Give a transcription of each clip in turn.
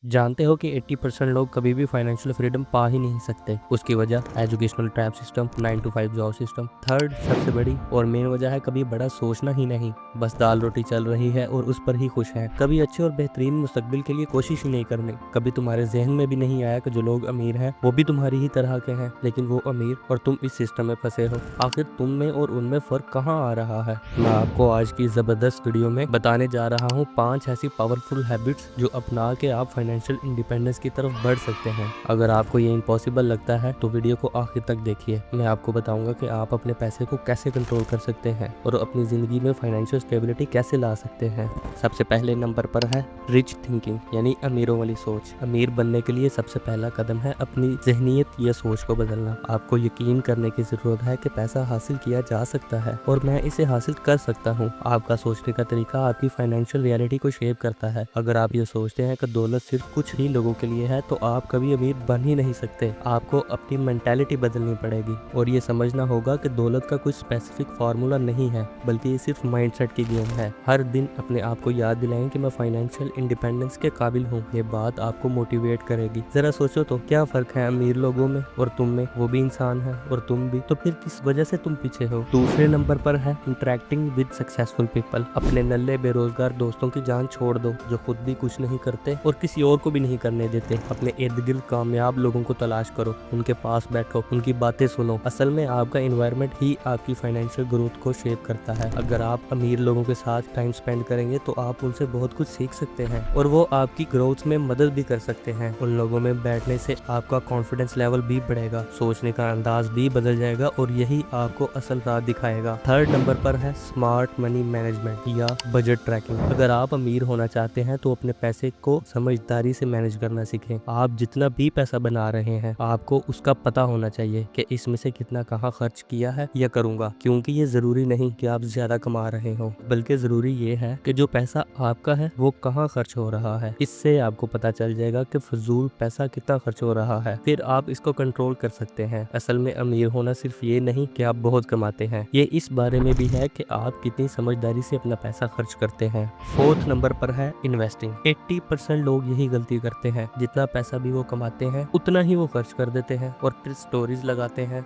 जानते हो कि 80% लोग कभी भी फाइनेंशियल फ्रीडम पा ही नहीं सकते। उसकी वजह educational trap system, 9 to 5 job system. Third सबसे बड़ी और मेन वजह है कभी बड़ा सोचना ही नहीं, बस दाल रोटी चल रही है और उस पर ही खुश है। कभी अच्छे और बेहतरीन मुस्तकबिल के लिए कोशिश ही नहीं करनी। कभी तुम्हारे जहन में भी नहीं आया कि जो लोग अमीर हैं वो भी तुम्हारी ही तरह के हैं, लेकिन वो अमीर और तुम इस सिस्टम में फंसे हो। आखिर तुम में और उनमें फर्क कहाँ आ रहा है? मैं आपको आज की जबरदस्त वीडियो में बताने जा रहा हूँ 5 ऐसी पावरफुल हैबिट्स जो अपना के आप फाइनेंशियल इंडिपेंडेंस की तरफ बढ़ सकते हैं। अगर आपको ये इम्पॉसिबल लगता है तो वीडियो को आखिर तक देखिए। मैं आपको बताऊंगा कि आप अपने पैसे को कैसे कंट्रोल कर सकते हैं और अपनी जिंदगी में फाइनेंशियल स्टेबिलिटी कैसे ला सकते हैं। सबसे पहले नंबर पर है रिच थिंकिंग, यानी अमीरों वाली सोच। अमीर बनने के लिए सबसे पहला कदम है अपनी जहनीत या सोच को बदलना। आपको यकीन करने की जरूरत है कि पैसा हासिल किया जा सकता है और मैं इसे हासिल कर सकता हूँ। आपका सोचने का तरीका आपकी फाइनेंशियल रियलिटी को शेप करता है। अगर आप ये सोचते हैं कि दौलत सिर्फ कुछ ही लोगों के लिए है तो आप कभी अमीर बन ही नहीं सकते। आपको अपनी मेंटालिटी बदलनी पड़ेगी और ये समझना होगा कि दौलत का कोई स्पेसिफिक फार्मूला नहीं है, बल्कि ये सिर्फ माइंडसेट की गेम है। हर दिन अपने आप को याद दिलाएं कि मैं फाइनेंशियल इंडिपेंडेंस के काबिल हूँ। ये बात आपको मोटिवेट करेगी। जरा सोचो तो क्या फर्क है अमीर लोगों में और तुम में? वो भी इंसान है और तुम भी, तो फिर किस वजह से तुम पीछे हो? दूसरे नंबर पर है इंटरेक्टिंग विद सक्सेसफुल पीपल। अपने नल्ले बेरोजगार दोस्तों की जान छोड़ दो जो खुद भी कुछ नहीं करते और किसी और को भी नहीं करने देते। अपने इर्द गिर्द कामयाब लोगों को तलाश करो, उनके पास बैठो, उनकी बातें सुनो। असल में आपका एनवायरनमेंट ही आपकी फाइनेंशियल ग्रोथ को शेप करता है। अगर आप अमीर लोगों के साथ टाइम स्पेंड करेंगे तो आप उनसे बहुत कुछ सीख सकते हैं और वो आपकी ग्रोथ में मदद भी कर सकते हैं। उन लोगों में बैठने से आपका कॉन्फिडेंस लेवल भी बढ़ेगा, सोचने का अंदाज भी बदल जाएगा और यही आपको असल राह दिखाएगा। थर्ड नंबर पर है स्मार्ट मनी मैनेजमेंट या बजट ट्रैकिंग। अगर आप अमीर होना चाहते हैं तो अपने पैसे को समझदारी से मैनेज करना सीखें। आप जितना भी पैसा बना रहे हैं आपको उसका पता होना चाहिए कि इसमें से कितना कहाँ खर्च किया है या करूंगा, क्योंकि ये जरूरी नहीं कि आप ज्यादा कमा रहे हो, बल्कि जरूरी ये है कि जो पैसा आपका है वो कहाँ खर्च हो रहा है। इससे आपको पता चल जाएगा कि फजूल पैसा कितना खर्च हो रहा है, फिर आप इसको कंट्रोल कर सकते हैं। असल में अमीर होना सिर्फ ये नहीं कि आप बहुत कमाते हैं, ये इस बारे में भी है कि आप कितनी समझदारी से अपना पैसा खर्च करते हैं। फोर्थ नंबर पर है इन्वेस्टिंग। 80% लोग यही गलती करते हैं, जितना पैसा भी वो कमाते हैं उतना ही वो खर्च कर देते हैं और फिर स्टोरीज लगाते हैं।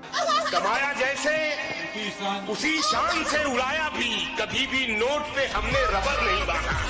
कमाया जैसे उसी शान से उड़ाया भी, कभी भी नोट पे हमने रबर नहीं बांधा।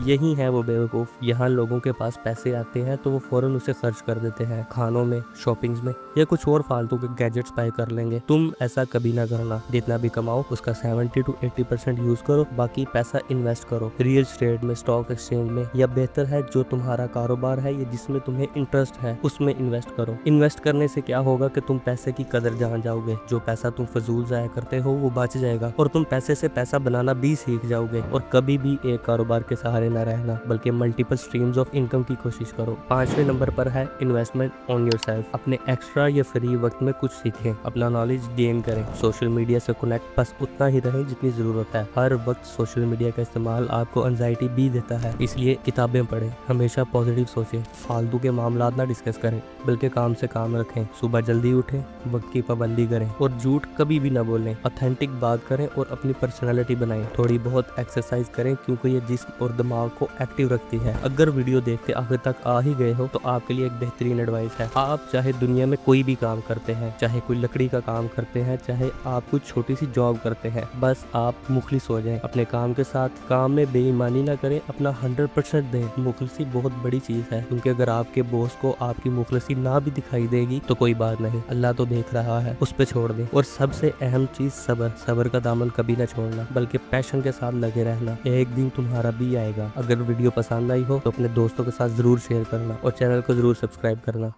यही है वो बेवकूफ। यहाँ लोगों के पास पैसे आते हैं तो वो फौरन उसे खर्च कर देते हैं, खानों में, शॉपिंग्स में या कुछ और फालतू के गैजेट्स बाय कर लेंगे। तुम ऐसा कभी ना करना। जितना भी कमाओ उसका 70 to 80% यूज करो, बाकी पैसा इन्वेस्ट करो रियल स्टेट में, स्टॉक एक्सचेंज में, या बेहतर है जो तुम्हारा कारोबार है या जिसमें तुम्हें इंटरेस्ट है उसमें इन्वेस्ट करो। इन्वेस्ट करने से क्या होगा कि तुम पैसे की कदर जान जाओगे। जो पैसा तुम फजूल जाया करते हो वो बच जाएगा और तुम पैसे से पैसा बनाना भी सीख जाओगे। और कभी भी एक कारोबार के सहारे न रहना, बल्कि मल्टीपल स्ट्रीम्स ऑफ इनकम की कोशिश करो। पांचवें नंबर पर है इन्वेस्टमेंट ऑन योरसेल्फ। अपने एक्स्ट्रा या फ्री वक्त में कुछ सीखें, अपना नॉलेज गेन करें। सोशल मीडिया से कनेक्ट बस उतना ही रहें जितनी जरूरत है। हर वक्त सोशल मीडिया का इस्तेमाल आपको एंजाइटी भी देता है, इसलिए किताबें पढ़ें, हमेशा पॉजिटिव सोचें, फालतू के मामला ना डिस्कस करें, बल्कि काम से काम रखें। सुबह जल्दी उठें, वक्त की पाबंदी करें और झूठ कभी भी ना बोलें। ऑथेंटिक बात करें और अपनी पर्सनैलिटी बनाएं। थोड़ी बहुत एक्सरसाइज करें क्योंकि ये जिस्म और दिमाग को एक्टिव रखती है। अगर वीडियो देखते आखिर तक आ ही गए हो तो आपके लिए एक बेहतरीन एडवाइस है। आप चाहे दुनिया में कोई भी काम करते हैं, चाहे कोई लकड़ी का काम करते हैं, चाहे आप कुछ छोटी सी जॉब करते हैं, बस आप मुखलिस हो जाएं अपने काम के साथ। काम में बेईमानी ना करें, अपना 100% दें। मुखलिसी बहुत बड़ी चीज है, क्योंकि अगर आपके बॉस को आपकी मुखलिसी ना भी दिखाई देगी तो कोई बात नहीं, अल्लाह तो देख रहा है, उस पे छोड़ दें। और सबसे अहम चीज सब्र। सब्र का दामन कभी ना छोड़ना, बल्कि पैशन के साथ लगे रहना। एक दिन तुम्हारा भी आएगा। अगर वीडियो पसंद आई हो तो अपने दोस्तों के साथ जरूर शेयर करना और चैनल को जरूर सब्सक्राइब करना।